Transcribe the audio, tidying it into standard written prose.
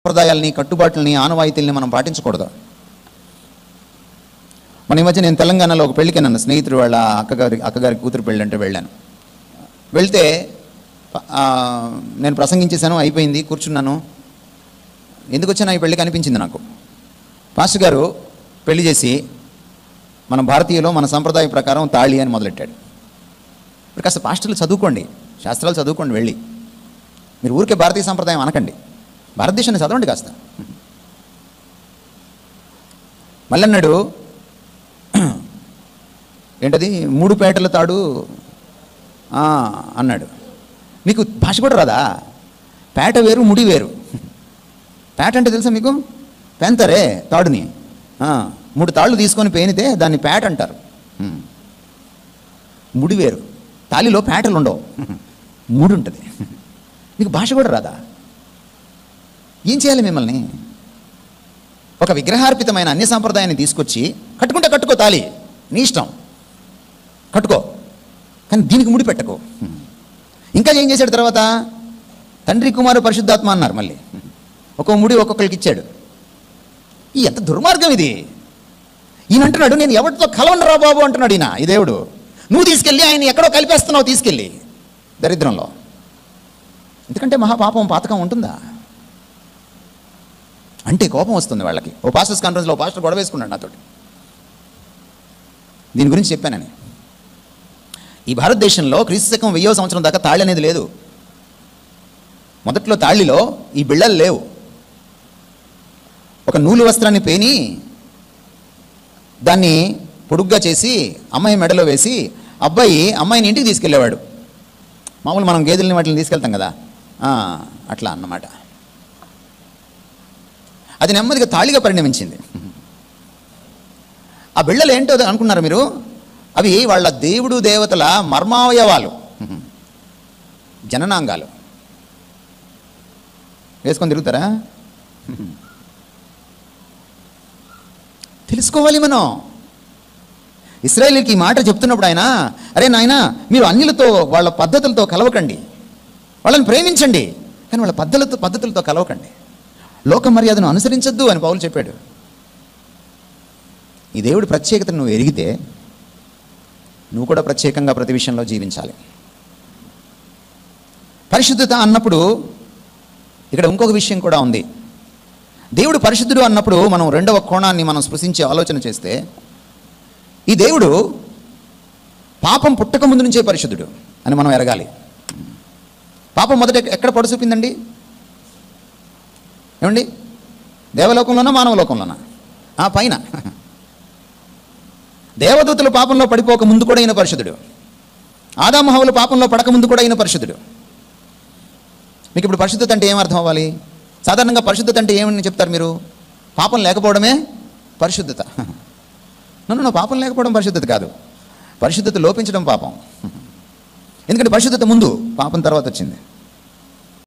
సంప్రదాయాల్ని, కట్టుబాట్లని, ఆనవాయితీల్ని మనం పాటించకూడదు. మన ఈ మధ్య నేను తెలంగాణలో ఒక పెళ్ళికి నన్ను స్నేహితుడు వాళ్ళ అక్కగారి కూతురు పెళ్ళి అంటే వెళ్ళాను. వెళ్తే నేను ప్రసంగించేశాను, అయిపోయింది, కూర్చున్నాను. ఎందుకు వచ్చాను ఈ పెళ్ళికి అనిపించింది నాకు. పాస్టర్ గారు పెళ్లి చేసి మన భారతీయులో మన సంప్రదాయం ప్రకారం తాళి అని మొదలెట్టాడు. ఇప్పుడు కాస్త పాస్టర్లు చదువుకోండి, శాస్త్రాలు చదువుకోండి, వెళ్ళి మీరు ఊరికే భారతీయ సంప్రదాయం అనకండి, భారతదేశాన్ని చదవండి కాస్త. మళ్ళీ అన్నాడు, ఏంటది 3 పేటల తాడు అన్నాడు. మీకు భాష కూడా రాదా? పేట వేరు, ముడి వేరు. పేట అంటే తెలుసా మీకు? పెంతరే తాడుని 3 తాళ్ళు తీసుకొని పేనితే దాన్ని పేట అంటారు. ముడి వేరు. తాలిలో పేటలు ఉండవు, ముడి ఉంటుంది. మీకు భాష కూడా రాదా? ఏం చేయాలి మిమ్మల్ని? ఒక విగ్రహార్పితమైన అన్య సంప్రదాయాన్ని తీసుకొచ్చి కట్టుకుంటే కట్టుకో, తాలి నీ ఇష్టం, కట్టుకో, కానీ దీనికి ముడి పెట్టకు. ఇంకా ఏం చేశాడు తర్వాత? తండ్రి, కుమారు, పరిశుద్ధాత్మ అన్నారు. మళ్ళీ ఒక్కో ముడి ఒక్కొక్కరికి ఇచ్చాడు. ఈ ఎంత దుర్మార్గం ఇది! ఈయన అంటున్నాడు, నేను ఎవరితో కలవనరా బాబు అంటున్నాడు ఈయన. ఈ దేవుడు నువ్వు తీసుకెళ్ళి ఆయన ఎక్కడో కలిపేస్తున్నావు, తీసుకెళ్ళి దరిద్రంలో. ఎందుకంటే మహాపాపం పాతకం ఉంటుందా అంటే కోపం వస్తుంది వాళ్ళకి. ఓ పాస్టర్స్ కాన్ఫరెన్స్లో ఓ పాస్టర్ గొడవ వేసుకున్నాడు నాతోటి. దీని గురించి చెప్పానని. ఈ భారతదేశంలో క్రీస్తుశకం 1000వ సంవత్సరం దాకా తాళి అనేది లేదు. మొదట్లో తాళిలో ఈ బిళ్ళలు లేవు. ఒక నూలు వస్త్రాన్ని పేని దాన్ని పొడుగ్గా చేసి అమ్మాయి మెడలో వేసి అమ్మాయిని ఇంటికి తీసుకెళ్ళేవాడు. మామూలు మనం గేదెలని వాటిని తీసుకెళ్తాం కదా, అట్లా అన్నమాట. అది నెమ్మదిగా తాళిగా పరిణమించింది. ఆ బిళ్ళలు ఏంటో అనుకున్నారు మీరు? అవి వాళ్ళ దేవుడు దేవతల మర్మావయవాలు, జననాంగాలు. వేసుకొని తిరుగుతారా? తెలుసుకోవాలి మనం. ఇశ్రాయేలీకి ఈ మాట చెప్తున్నప్పుడు ఆయన, అరే నాయన, మీరు అన్యులతో వాళ్ళ పద్ధతులతో కలవకండి, వాళ్ళని ప్రేమించండి, కానీ వాళ్ళ పద్ధతులతో కలవకండి, లోక మర్యాదను అనుసరించొద్దు అని పౌలు చెప్పాడు. ఈ దేవుడి ప్రత్యేకతను నువ్వు ఎరిగితే నువ్వు కూడా ప్రత్యేకంగా ప్రతి విషయంలో జీవించాలి. పరిశుద్ధత అన్నప్పుడు ఇక్కడ ఇంకొక విషయం కూడా ఉంది. దేవుడు పరిశుద్ధుడు అన్నప్పుడు మనం రెండవ కోణాన్ని మనం స్పృశించి ఆలోచన చేస్తే, ఈ దేవుడు పాపం పుట్టక ముందు నుంచే పరిశుద్ధుడు అని మనం ఎరగాలి. పాపం మొదట ఎక్కడ పొడసూపిందండి? ఏమండి? దేవలోకంలోనా, మానవ లోకంలోనా? పైన. దేవదూతలు పాపంలో పడిపోక ముందు కూడా అయిన పరిశుద్ధుడు, ఆదాము హవ్వలు పాపంలో పడక ముందు కూడా అయిన పరిశుద్ధుడు. మీకు ఇప్పుడు పరిశుద్ధత అంటే ఏమర్థం అవ్వాలి? సాధారణంగా పరిశుద్ధత అంటే ఏమని చెప్తారు మీరు? పాపం లేకపోవడమే పరిశుద్ధత. నన్ను పాపం లేకపోవడం పరిశుద్ధత కాదు, పరిశుద్ధత లోపించడం పాపం. ఎందుకంటే పరిశుద్ధత ముందు, పాపం తర్వాత వచ్చింది.